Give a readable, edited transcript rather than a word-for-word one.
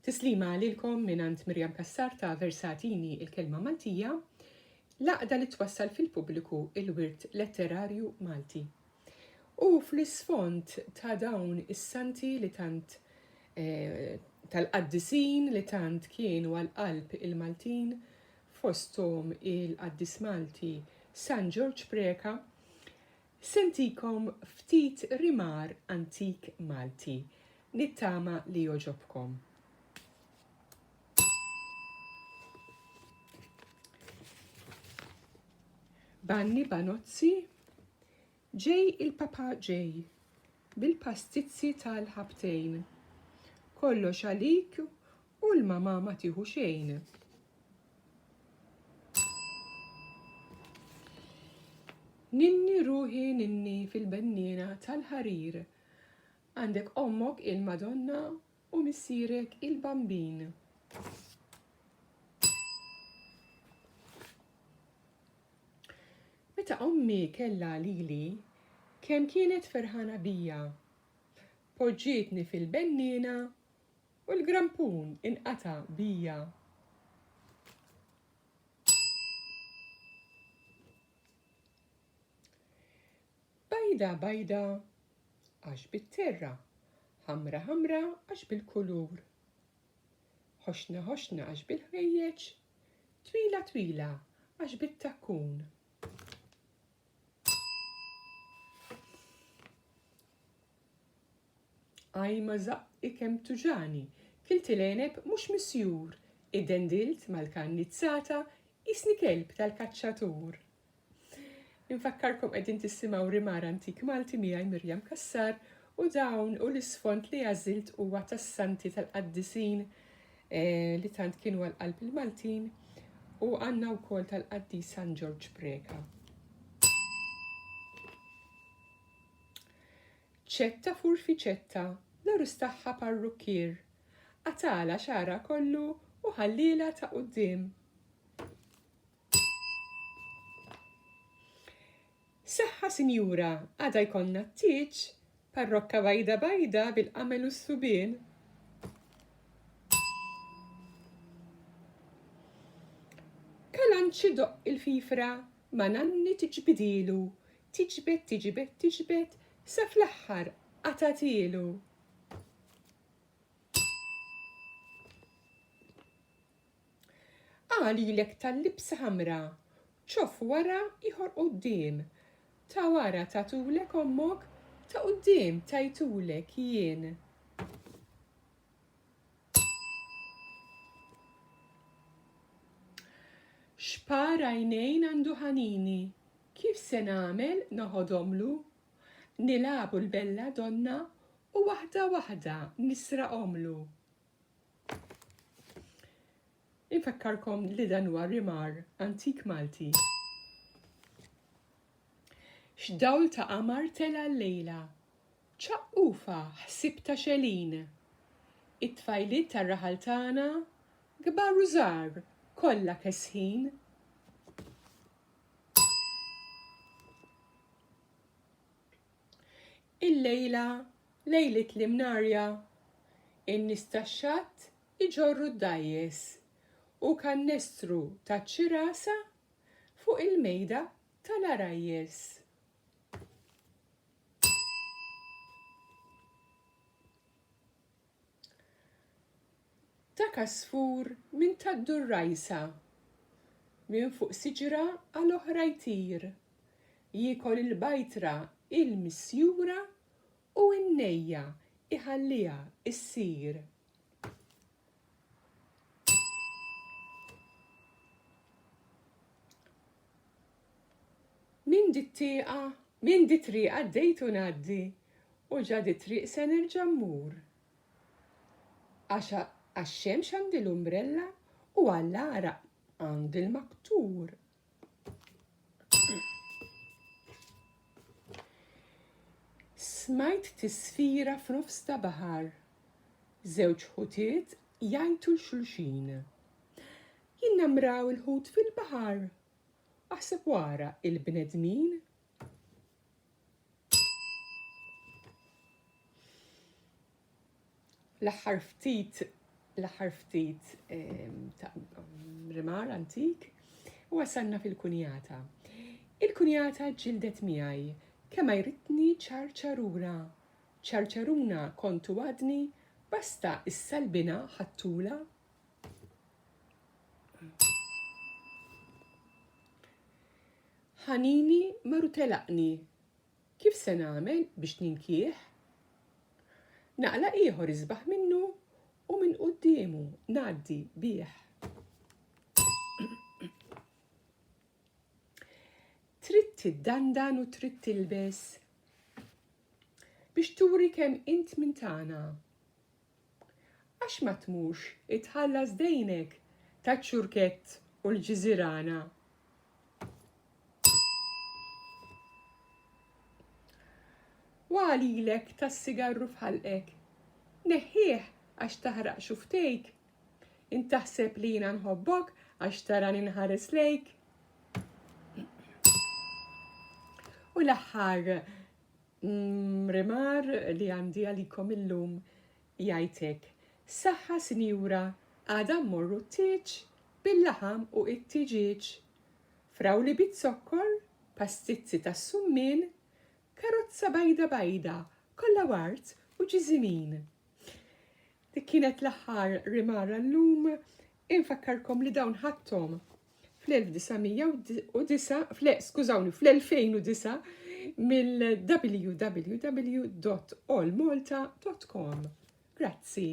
Tislima lilkom minant Mirjam Kassar ta' Versatini il-kelma Maltija, laqda li twassal fil-pubbliku il-wirt letterarju Malti. U fl-isfond ta' dawn is-santi li tant tal-qaddisin li tant kienu għal-qalb il-Maltin fostom il-qaddis Malti San George Preka, sentikom ftit rimar antik Malti, nittama li joġobkom. Banni Banozzi, ġej il-papa ġej, bil-pastizzi tal-ħabtejn, kollox għalik u l-mama ma tieħu xejn. Ninni ruħi ninni fil-bennina tal-ħarir, għandek ommok il-Madonna u missirek il-bambin. Meta ommi kella lili, kemm kienet ferħana bija, poġġietni fil-bennina u l-grampun inqata bija. Bajda bajda għax bit-terra, ħamra ħamra għax bil-kulur, ħoxna ħoxna għax bil-ħwejjeġ, twila twila għax bit-takkun. Għajma zaqqi kem tuġani, kiltileneb mux misjur, id-dendilt mal-kannizzata, isni kelb tal-kacċatur. Infakkarkom qegħdin tissimaw rimar antik Malti miegħi Mirjam Kassar u dawn u l-isfond li għażilt huwa tas-santi tal-qaddisin li tant kienu għal-qalb il-Maltin u għandna wkoll tal-qaddis San George Preka. ċetta furfi ċetta, l-orus tagħha parrukkir, għatala xara kollu u ħallila ta' qudiem. Saħħa sinjura, għada jkollna t-tieġ, parrokka bajda bajda bil-qamel u s-subien. Kalanċi doq il-fifra, ma nanni tiġbidilu, tiġbet, sa fl-aħħar għatatilu. Għalilek tal-libsa ħamra, ċof wara iħor qudiem, ta' wara tatulek ommok, ta' qudiem tajtulek jien. Xpar għajnejn għandu ħanini, kif se nagħmel noħodomlu? Nilabu l-bella donna u waħda nisra omlu. Infakkarkom li dan huwa rimar antik Malti. X'dawl ta' qamar tela l-lejla, ċaqqufa ħsib ta' xelin. It-tfajliet tar-raħaltana, kbar u żgħar, kollha kesħin. Il-lejla, lejlit l-imnarja, in-nies tax-xatt iġorru d-dajjes u kannestru ta' ċirasa fuq il-mejda tal-arajjes. Dak asfur minn taddu r-rajsa, minn fuq siġra għal-oħra jtir, jikol il-bajtra il-misjura u n-nejja iħallija issir. Min di triqa d-dejtu naddi u ġadi triq se nerġa' mmur. Għax-xemx għandi l-umbrella u għall-ara għandi l-maktur. Smajt tisfira f'nofs ta' baħar, żewġ ħutiet jgħidu l-xulxin. Jinnamraw il-ħut fil-baħar, aħseb wara il-bnedmin. L-aħħar ftit l-aħħar ftit ta' rimar antik u wasanna fil-kunjata. Il-kunjata ġildet miegħi kemm jridni ċarċaruna kontu għadni basta is-salbina ħattula. Ħanini maru telaqni, kif se nagħmel biex ninkieħ? Naqla ieħor isbaħ minnu u minn qudiemu ngħaddi bih. Trid tiddandan u trid tilbes biex turi kemm int minn tagħna. Għax ma tmux itħallas dejnek taċ-ċurkett u l-ġiżirana. Għalilek tas-sigarru fħalqek, neħħieħ għax taħraq xuftejk, intaħseb li jiena nħobbok għax tara ninħares lejk. U l-aħħar rimar li għandi għalikom illum jgħidlek, saħħa sinjura għadha mmorru t-tieġ bil-laħam u it-tiġiġ. Frawli bit-sokkor, pastizzi tas-summin, karozza bajda, kollha wart u ġiżimin. Dik kienet l-aħħar rimara llum, infakkarkom li dawn ħadthom fl-2009 mill-www.allmalta.com. Grazzi.